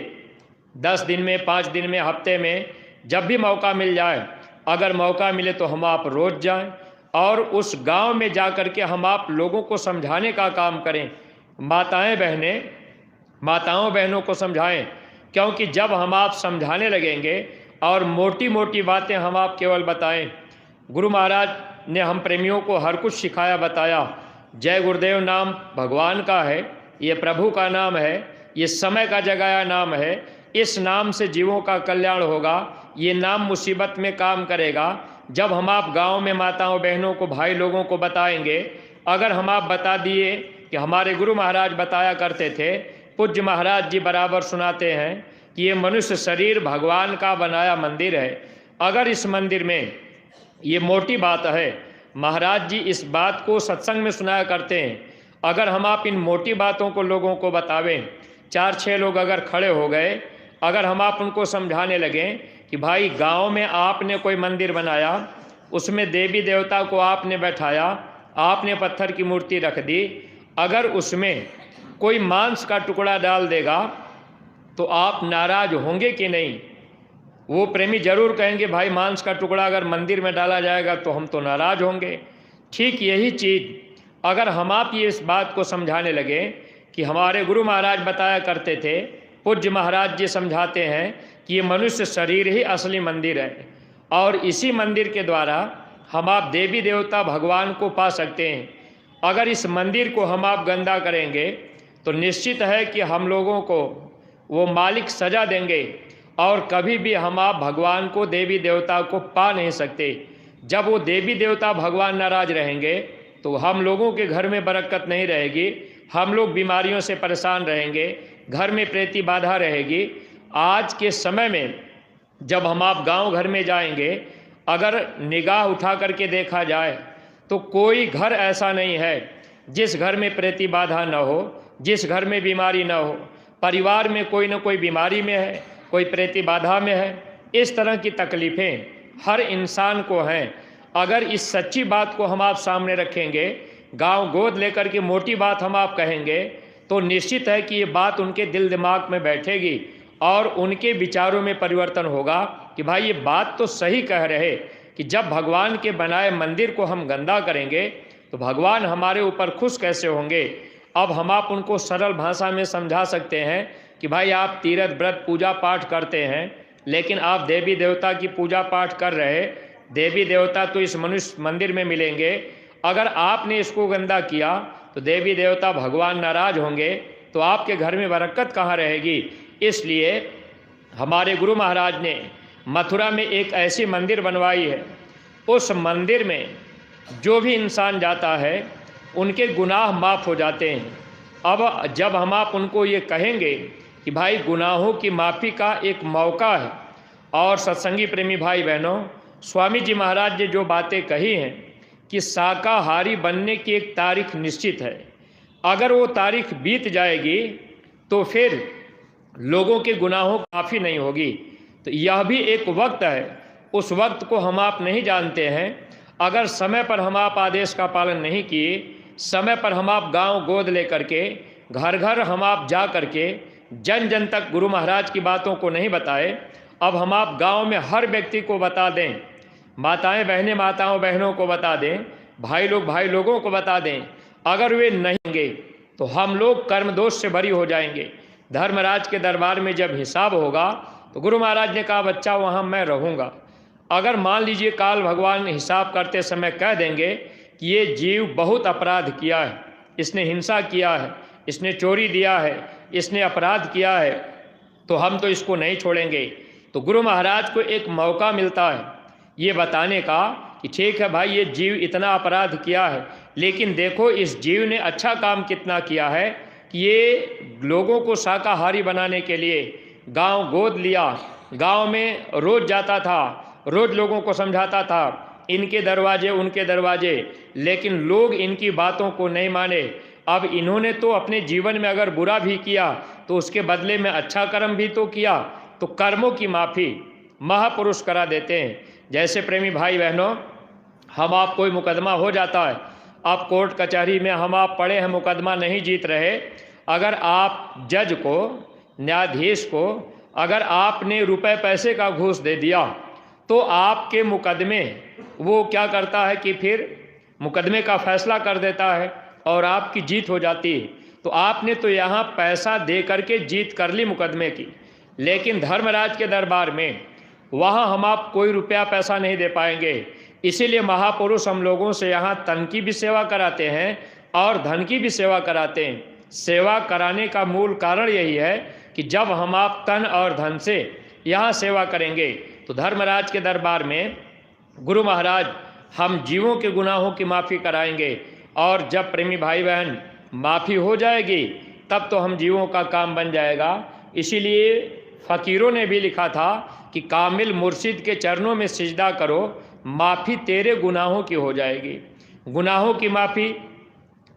10 दिन में, 5 दिन में, हफ्ते में, जब भी मौका मिल जाए, अगर मौका मिले तो हम आप रोज जाएं और उस गांव में जा कर के हम आप लोगों को समझाने का काम करें। माताओं बहनों को समझाएं, क्योंकि जब हम आप समझाने लगेंगे और मोटी मोटी बातें हम आप केवल बताएं, गुरु महाराज ने हम प्रेमियों को हर कुछ सिखाया, बताया। जय गुरुदेव नाम भगवान का है, ये प्रभु का नाम है, ये समय का जगाया नाम है, इस नाम से जीवों का कल्याण होगा, ये नाम मुसीबत में काम करेगा। जब हम आप गाँव में माताओं बहनों को, भाई लोगों को बताएंगे, अगर हम आप बता दिए कि हमारे गुरु महाराज बताया करते थे, पूज्य महाराज जी बराबर सुनाते हैं कि ये मनुष्य शरीर भगवान का बनाया मंदिर है। अगर इस मंदिर में, ये मोटी बात है, महाराज जी इस बात को सत्संग में सुनाया करते हैं, अगर हम आप इन मोटी बातों को लोगों को बतावें, 4-6 लोग अगर खड़े हो गए, अगर हम आप उनको समझाने लगें कि भाई गांव में आपने कोई मंदिर बनाया, उसमें देवी देवता को आपने बैठाया, आपने पत्थर की मूर्ति रख दी, अगर उसमें कोई मांस का टुकड़ा डाल देगा तो आप नाराज होंगे कि नहीं? वो प्रेमी जरूर कहेंगे भाई मांस का टुकड़ा अगर मंदिर में डाला जाएगा तो हम तो नाराज होंगे। ठीक यही चीज़ अगर हम आप ये इस बात को समझाने लगे कि हमारे गुरु महाराज बताया करते थे, पूज्य महाराज जी समझाते हैं कि ये मनुष्य शरीर ही असली मंदिर है और इसी मंदिर के द्वारा हम आप देवी देवता भगवान को पा सकते हैं। अगर इस मंदिर को हम आप गंदा करेंगे तो निश्चित है कि हम लोगों को वो मालिक सजा देंगे और कभी भी हम आप भगवान को, देवी देवता को पा नहीं सकते। जब वो देवी देवता भगवान नाराज रहेंगे तो हम लोगों के घर में बरकत नहीं रहेगी, हम लोग बीमारियों से परेशान रहेंगे, घर में प्रेती बाधा रहेगी। आज के समय में जब हम आप गांव घर में जाएंगे, अगर निगाह उठा करके देखा जाए तो कोई घर ऐसा नहीं है जिस घर में प्रेती बाधा न हो, जिस घर में बीमारी न हो। परिवार में कोई न कोई बीमारी में है, कोई प्रेती बाधा में है। इस तरह की तकलीफ़ें हर इंसान को हैं। अगर इस सच्ची बात को हम आप सामने रखेंगे, गांव गोद लेकर के मोटी बात हम आप कहेंगे, तो निश्चित है कि ये बात उनके दिल दिमाग में बैठेगी और उनके विचारों में परिवर्तन होगा कि भाई ये बात तो सही कह रहे कि जब भगवान के बनाए मंदिर को हम गंदा करेंगे तो भगवान हमारे ऊपर खुश कैसे होंगे। अब हम आप उनको सरल भाषा में समझा सकते हैं कि भाई आप तीर्थ व्रत पूजा पाठ करते हैं, लेकिन आप देवी देवता की पूजा पाठ कर रहे, देवी देवता तो इस मनुष्य मंदिर में मिलेंगे। अगर आपने इसको गंदा किया तो देवी देवता भगवान नाराज होंगे, तो आपके घर में बरकत कहाँ रहेगी। इसलिए हमारे गुरु महाराज ने मथुरा में एक ऐसी मंदिर बनवाई है, उस मंदिर में जो भी इंसान जाता है उनके गुनाह माफ़ हो जाते हैं। अब जब हम आप उनको ये कहेंगे कि भाई गुनाहों की माफ़ी का एक मौका है, और सत्संगी प्रेमी भाई बहनों, स्वामी जी महाराज ने जो बातें कही हैं कि शाकाहारी बनने की एक तारीख निश्चित है, अगर वो तारीख बीत जाएगी तो फिर लोगों के गुनाहों की माफ़ी नहीं होगी। तो यह भी एक वक्त है, उस वक्त को हम आप नहीं जानते हैं। अगर समय पर हम आप आदेश का पालन नहीं किए, समय पर हम आप गांव गोद लेकर के, घर घर हम आप जा करके जन जन तक गुरु महाराज की बातों को नहीं बताए, अब हम आप गांव में हर व्यक्ति को बता दें, माताएं बहनें माताओं बहनों को बता दें, भाई लोगों को बता दें, अगर वे नहीं होंगे तो हम लोग कर्म दोष से बरी हो जाएंगे। धर्मराज के दरबार में जब हिसाब होगा तो गुरु महाराज ने कहा बच्चा वहाँ मैं रहूँगा। अगर मान लीजिए काल भगवान हिसाब करते समय कह देंगे कि ये जीव बहुत अपराध किया है, इसने हिंसा किया है, इसने चोरी दिया है, इसने अपराध किया है, तो हम तो इसको नहीं छोड़ेंगे। तो गुरु महाराज को एक मौका मिलता है ये बताने का कि ठीक है भाई ये जीव इतना अपराध किया है, लेकिन देखो इस जीव ने अच्छा काम कितना किया है कि ये लोगों को शाकाहारी बनाने के लिए गांव गोद लिया, गांव में रोज़ जाता था, रोज़ लोगों को समझाता था, इनके दरवाजे उनके दरवाजे, लेकिन लोग इनकी बातों को नहीं माने। अब इन्होंने तो अपने जीवन में अगर बुरा भी किया तो उसके बदले में अच्छा कर्म भी तो किया, तो कर्मों की माफ़ी महापुरुष करा देते हैं। जैसे प्रेमी भाई बहनों, हम आप कोई मुकदमा हो जाता है, आप कोर्ट कचहरी में हम आप पड़े हैं, मुकदमा नहीं जीत रहे, अगर आप जज को, न्यायाधीश को अगर आपने रुपए पैसे का घूस दे दिया तो आपके मुकदमे वो क्या करता है कि फिर मुकदमे का फैसला कर देता है और आपकी जीत हो जाती है। तो आपने तो यहाँ पैसा दे करके जीत कर ली मुकदमे की, लेकिन धर्मराज के दरबार में वहाँ हम आप कोई रुपया पैसा नहीं दे पाएंगे। इसीलिए महापुरुष हम लोगों से यहाँ तन की भी सेवा कराते हैं और धन की भी सेवा कराते हैं। सेवा कराने का मूल कारण यही है कि जब हम आप तन और धन से यहाँ सेवा करेंगे तो धर्मराज के दरबार में गुरु महाराज हम जीवों के गुनाहों की माफ़ी कराएंगे। और जब प्रेमी भाई बहन माफ़ी हो जाएगी तब तो हम जीवों का काम बन जाएगा। इसीलिए फ़कीरों ने भी लिखा था कि कामिल मुर्शिद के चरणों में सिजदा करो, माफ़ी तेरे गुनाहों की हो जाएगी। गुनाहों की माफ़ी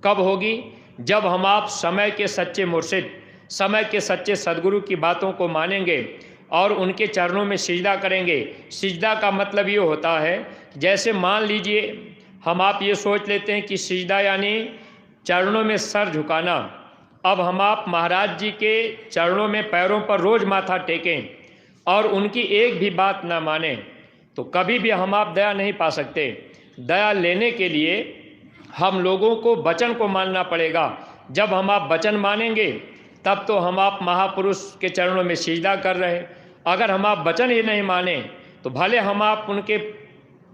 कब होगी? जब हम आप समय के सच्चे मुर्शिद, समय के सच्चे सदगुरु की बातों को मानेंगे और उनके चरणों में सिजदा करेंगे। सिजदा का मतलब ये होता है, जैसे मान लीजिए हम आप ये सोच लेते हैं कि सिजदा यानी चरणों में सर झुकाना। अब हम आप महाराज जी के चरणों में पैरों पर रोज़ माथा टेकें और उनकी एक भी बात ना माने तो कभी भी हम आप दया नहीं पा सकते। दया लेने के लिए हम लोगों को वचन को मानना पड़ेगा। जब हम आप वचन मानेंगे तब तो हम आप महापुरुष के चरणों में सिजदा कर रहे। अगर हम आप वचन ही नहीं माने तो भले हम आप उनके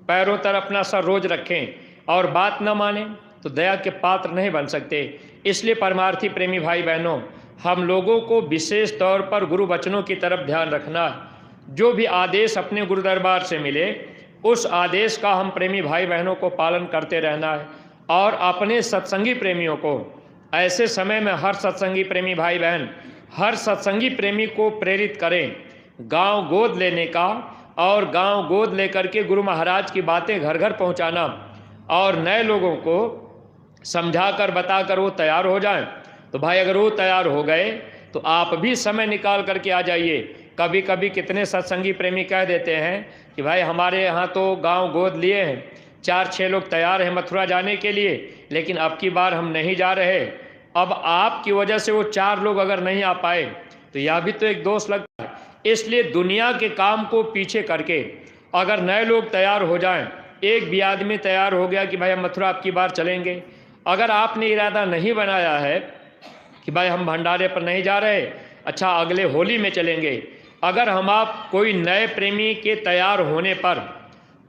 पैरों तर अपना सर रोज रखें और बात न माने तो दया के पात्र नहीं बन सकते। इसलिए परमार्थी प्रेमी भाई बहनों, हम लोगों को विशेष तौर पर गुरु वचनों की तरफ ध्यान रखना है। जो भी आदेश अपने गुरु दरबार से मिले उस आदेश का हम प्रेमी भाई बहनों को पालन करते रहना है और अपने सत्संगी प्रेमियों को ऐसे समय में हर सत्संगी प्रेमी भाई बहन हर सत्संगी प्रेमी को प्रेरित करें गांव गोद लेने का और गांव गोद लेकर के गुरु महाराज की बातें घर घर पहुंचाना और नए लोगों को समझाकर बताकर वो तैयार हो जाएं। तो भाई अगर वो तैयार हो गए तो आप भी समय निकाल करके आ जाइए। कभी कभी कितने सत्संगी प्रेमी कह देते हैं कि भाई हमारे यहाँ तो गांव गोद लिए हैं, 4-6 लोग तैयार हैं मथुरा जाने के लिए, लेकिन अब की बार हम नहीं जा रहे। अब आपकी वजह से वो 4 लोग अगर नहीं आ पाए तो यह भी तो एक दोष लगता है। इसलिए दुनिया के काम को पीछे करके अगर नए लोग तैयार हो जाएं, एक भी आदमी तैयार हो गया कि भाई हम मथुरा अब की बार चलेंगे, अगर आपने इरादा नहीं बनाया है कि भाई हम भंडारे पर नहीं जा रहे, अच्छा अगले होली में चलेंगे, अगर हम आप कोई नए प्रेमी के तैयार होने पर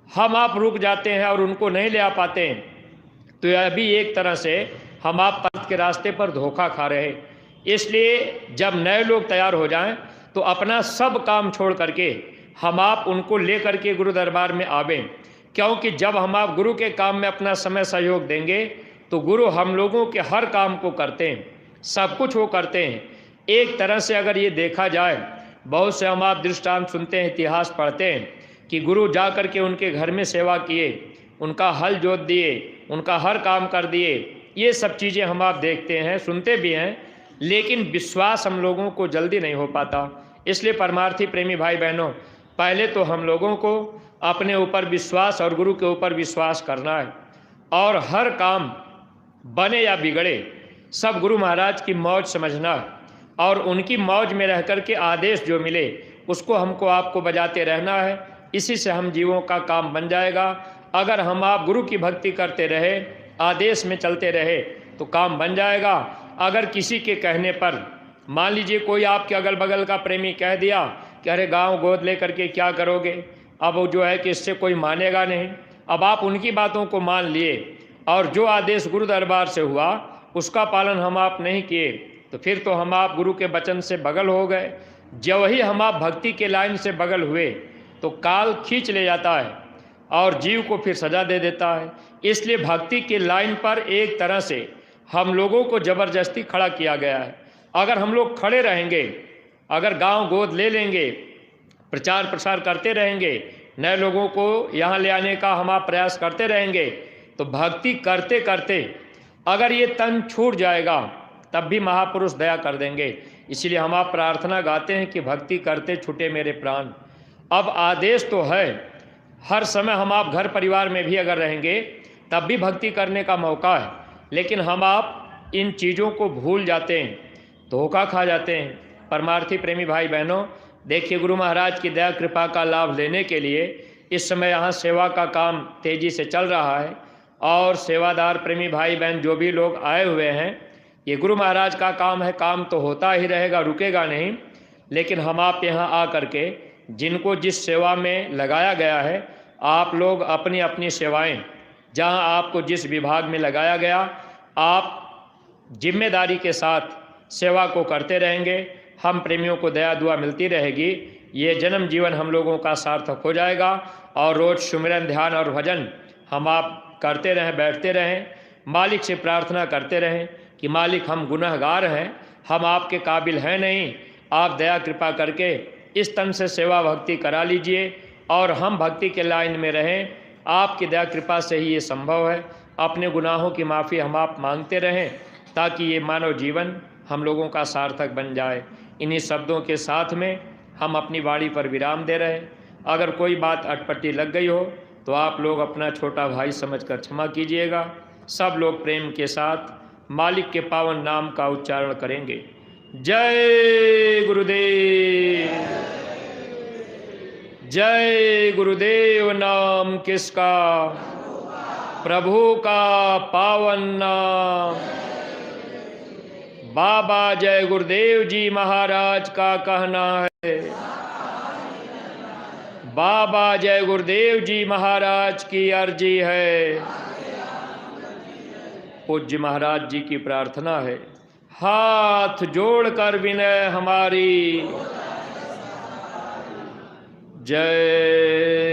हम आप रुक जाते हैं और उनको नहीं ले आ पाते हैं तो यह भी एक तरह से हम आप पंथ के रास्ते पर धोखा खा रहे हैं। इसलिए जब नए लोग तैयार हो जाएं तो अपना सब काम छोड़ करके हम आप उनको ले करके गुरु दरबार में आवें, क्योंकि जब हम आप गुरु के काम में अपना समय सहयोग देंगे तो गुरु हम लोगों के हर काम को करते हैं, सब कुछ वो करते हैं। एक तरह से अगर ये देखा जाए, बहुत से हम आप दृष्टांत सुनते हैं, इतिहास पढ़ते हैं कि गुरु जा कर के उनके घर में सेवा किए, उनका हल जोत दिए, उनका हर काम कर दिए। ये सब चीज़ें हम आप देखते हैं, सुनते भी हैं, लेकिन विश्वास हम लोगों को जल्दी नहीं हो पाता। इसलिए परमार्थी प्रेमी भाई बहनों, पहले तो हम लोगों को अपने ऊपर विश्वास और गुरु के ऊपर विश्वास करना है और हर काम बने या बिगड़े सब गुरु महाराज की मौज समझना और उनकी मौज में रह कर के आदेश जो मिले उसको हमको आपको बजाते रहना है। इसी से हम जीवों का काम बन जाएगा। अगर हम आप गुरु की भक्ति करते रहे, आदेश में चलते रहे तो काम बन जाएगा। अगर किसी के कहने पर मान लीजिए कोई आपके अगल बगल का प्रेमी कह दिया कि अरे गांव गोद ले करके क्या करोगे, अब वो जो है कि इससे कोई मानेगा नहीं, अब आप उनकी बातों को मान लिए और जो आदेश गुरु दरबार से हुआ उसका पालन हम आप नहीं किए तो फिर तो हम आप गुरु के वचन से बगल हो गए। जब ही हम आप भक्ति के लाइन से बगल हुए तो काल खींच ले जाता है और जीव को फिर सजा दे देता है। इसलिए भक्ति के लाइन पर एक तरह से हम लोगों को ज़बरदस्ती खड़ा किया गया है। अगर हम लोग खड़े रहेंगे, अगर गांव गोद ले लेंगे, प्रचार प्रसार करते रहेंगे, नए लोगों को यहाँ ले आने का हम आप प्रयास करते रहेंगे तो भक्ति करते करते अगर ये तन छूट जाएगा तब भी महापुरुष दया कर देंगे। इसीलिए हम आप प्रार्थना गाते हैं कि भक्ति करते छूटे मेरे प्राण। अब आदेश तो है, हर समय हम आप घर परिवार में भी अगर रहेंगे तब भी भक्ति करने का मौका है, लेकिन हम आप इन चीज़ों को भूल जाते हैं, धोखा खा जाते हैं। परमार्थी प्रेमी भाई बहनों, देखिए गुरु महाराज की दया कृपा का लाभ लेने के लिए इस समय यहाँ सेवा का काम तेज़ी से चल रहा है और सेवादार प्रेमी भाई बहन जो भी लोग आए हुए हैं, ये गुरु महाराज का काम है, काम तो होता ही रहेगा, रुकेगा नहीं। लेकिन हम आप यहाँ आ करके जिनको जिस सेवा में लगाया गया है, आप लोग अपनी अपनी सेवाएं जहाँ आपको जिस विभाग में लगाया गया, आप जिम्मेदारी के साथ सेवा को करते रहेंगे। हम प्रेमियों को दया दुआ मिलती रहेगी, ये जन्म जीवन हम लोगों का सार्थक हो जाएगा। और रोज़ सुमिरन ध्यान और भजन हम आप करते रहें, बैठते रहें, मालिक से प्रार्थना करते रहें कि मालिक हम गुनहगार हैं, हम आपके काबिल हैं नहीं, आप दया कृपा करके इस तन से सेवा भक्ति करा लीजिए और हम भक्ति के लाइन में रहें। आपकी दया कृपा से ही ये संभव है। अपने गुनाहों की माफ़ी हम आप मांगते रहें ताकि ये मानव जीवन हम लोगों का सार्थक बन जाए। इन्हीं शब्दों के साथ में हम अपनी वाणी पर विराम दे रहे हैं। अगर कोई बात अटपटी लग गई हो तो आप लोग अपना छोटा भाई समझकर क्षमा कीजिएगा। सब लोग प्रेम के साथ मालिक के पावन नाम का उच्चारण करेंगे। जय गुरुदेव, जय गुरुदेव। नाम किसका? प्रभु का पावन नाम। बाबा जय गुरुदेव जी महाराज का कहना है, बाबा जय गुरुदेव जी महाराज की अर्जी है। पूज्य महाराज जी की प्रार्थना है, हाथ जोड़कर विनय हमारी। जय